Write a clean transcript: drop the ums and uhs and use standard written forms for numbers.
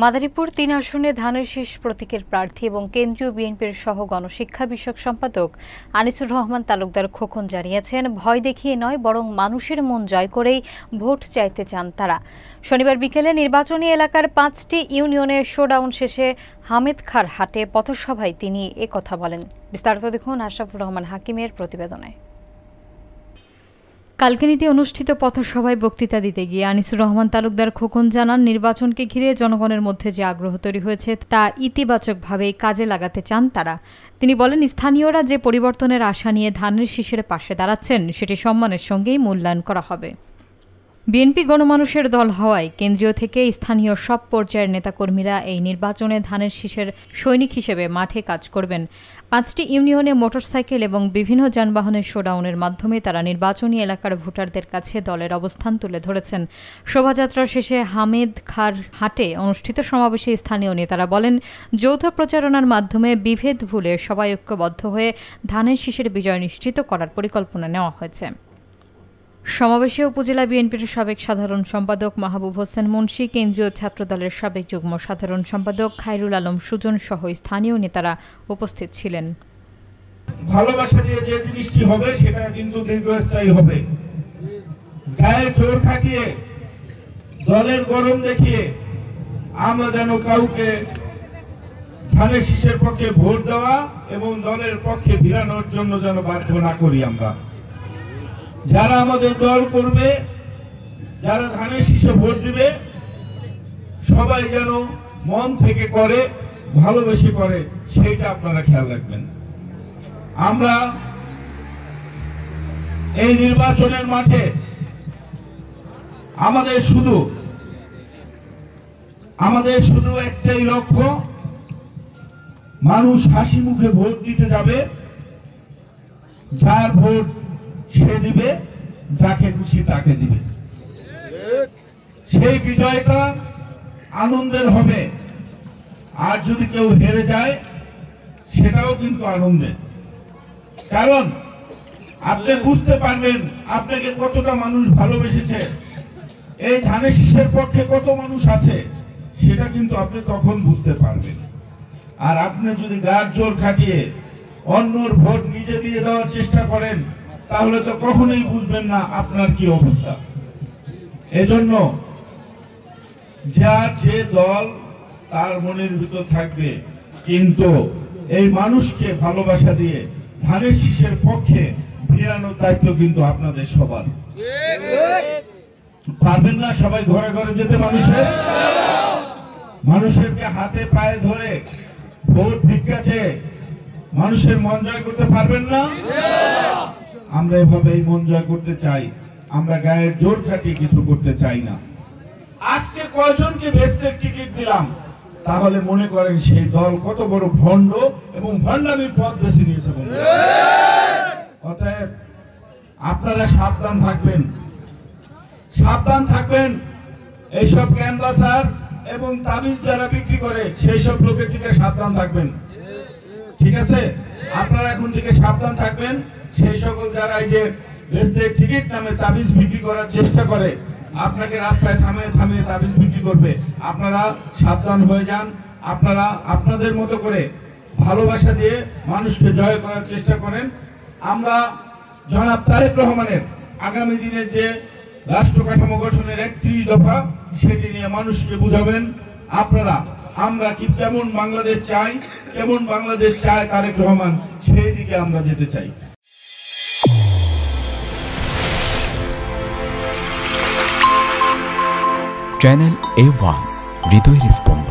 মাদারীপুর ৩ আসনে ধানের শীষ প্রতীকের প্রার্থী এবং কেন্দ্রীয় বিএনপির সহ গণশিক্ষা বিষয়ক সম্পাদক আনিসুর রহমান তালুকদার খোকন জানিয়েছেন, ভয় দেখিয়ে নয় বরং মানুষের মন জয় করেই ভোট চাইতে চান তারা। শনিবার বিকেলে নির্বাচনী এলাকার ৫টি ইউনিয়নে শোডাউন শেষে হামিদখার হাটে পথসভায় তিনি একথা বলেন। বিস্তারিত দেখুন আশরাফুর রহমান হাকিমের প্রতিবেদনে। কালকিনিতে অনুষ্ঠিত পথসভায় বক্তৃতা দিতে গিয়ে আনিসুর রহমান তালুকদার খোকন জানান, নির্বাচনকে ঘিরে জনগণের মধ্যে যে আগ্রহ তৈরি হয়েছে তা ইতিবাচকভাবে কাজে লাগাতে চান তারা। তিনি বলেন, স্থানীয়রা যে পরিবর্তনের আশা নিয়ে ধানের শীষের পাশে দাঁড়াচ্ছেন সেটি সম্মানের সঙ্গেই মূল্যায়ন করা হবে। বিএনপি গণমানুষের দল হওয়ায় কেন্দ্রীয় থেকে স্থানীয় সব পর্যায়ের নেতাকর্মীরা এই নির্বাচনে ধানের শীষের সৈনিক হিসেবে মাঠে কাজ করবেন। ৫টি ইউনিয়নে মোটরসাইকেল এবং বিভিন্ন যানবাহনের শোডাউনের মাধ্যমে তারা নির্বাচনী এলাকার ভোটারদের কাছে দলের অবস্থান তুলে ধরেছেন। শোভাযাত্রা শেষে হামিদখার হাটে অনুষ্ঠিত সমাবেশে স্থানীয় নেতারা বলেন, যৌথ প্রচারণার মাধ্যমে বিভেদ ভুলে সবাই ঐক্যবদ্ধ হয়ে ধানের শীষের বিজয় নিশ্চিত করার পরিকল্পনা নেওয়া হয়েছে। সমাবেশে উপজেলা বিএনপির সাবেক সাধারণ সম্পাদক মাহবুব হোসেন মুন্সি, কেন্দ্রীয় ছাত্রদলের সাবেক যুগ্ম সাধারণ সম্পাদক খায়রুল আলম সুজন সহ স্থানীয় নেতারা উপস্থিত ছিলেন। ভালোবাসা দিয়ে যে জিনিসটি হবে সেটা কিন্তু দীর্ঘস্থায়ী হবে। গায়ে জোর খাটিয়ে দলের গরম দেখিয়ে আমরা যেন কাউকে ধানের শীষের পক্ষে ভোট দেওয়া এবং দলের পক্ষে ভিড়ানোর জন্য যেন বাধ্য না করি। আমরা যারা আমাদের দল করবে, যারা ধানের শীষে ভোট দিবে, সবাই যেন মন থেকে করে, ভালোবেসে করে, সেইটা আপনারা খেয়াল রাখবেন। আমরা এই নির্বাচনের মাঠে আমাদের শুধু একটাই লক্ষ্য, মানুষ হাসি মুখে ভোট দিতে যাবে, যার ভোট সে দিবে, যাকে খুশি তাকে দিবে। সেই বিজয়টা আনন্দের হবে। আর যদি কেউ হেরে যায় সেটাও কিন্তু আনন্দের, কারণ আপনি বুঝতে পারবেন আপনাকে কতটা মানুষ ভালোবেসেছে, এই ধানের শীষের পক্ষে কত মানুষ আছে সেটা কিন্তু আপনি তখন বুঝতে পারবেন। আর আপনি যদি গার জোর খাটিয়ে অন্যর ভোট নিজে দিয়ে দেওয়ার চেষ্টা করেন তাহলে তো কখনোই বুঝবেন না আপনার কি অবস্থা। এজন্য যার যে দল তার মনের ভিতর থাকবে, কিন্তু এই মানুষকে ভালোবাসা দিয়ে ধানের শীষের পক্ষে ভিড়ানোর দায়িত্ব কিন্তু আপনাদের সবার। পারবেন না সবাই ঘরে ঘরে যেতে, মানুষেরকে হাতে পায়ে ধরে ভোট ভিক্ষা চেয়ে মানুষের মন জয় করতে পারবেন না? আমরা এভাবে মন জয় করতে চাই, আমরা গায়ের জোর খাটিয়ে কিছু করতে চাই না। আজকে কয়জনকে ভেস্তে টিকিট দিলাম, তাহলে মনে করেন সেই দল কত বড় ভণ্ড এবং ভণ্ডামির পথ বেছে নিয়েছে। অতএব আপনারা সাবধান থাকবেন। এইসব ক্যানভাসার এবং তাবিজ যারা বিক্রি করে সেই সব লোকের থেকে সাবধান থাকবেন, ঠিক আছে? আপনারা এখন থেকে সাবধান থাকবেন। সেই সকল যারা এই যে ভেস্তে টিকিট নামে তাবিজ বিক্রি করার চেষ্টা করে, আপনাকে রাস্তায় থামিয়ে তাবিজ বিক্রি করবে, আপনারা সাবধান হয়ে যান। আপনারা আপনাদের মতো করে ভালোবাসা দিয়ে মানুষকে জয় করার চেষ্টা করেন। আমরা জনাব তারেক রহমানের আগামী দিনের যে রাষ্ট্র কাঠামো গঠনের ৩১ দফা, সেটি নিয়ে মানুষকে বুঝাবেন আপনারা। আমরা কি কেমন বাংলাদেশ চায় তারেক রহমান, সেই দিকে আমরা যেতে চাই। চ্যানেল A1 হৃদয় রেসপন্স।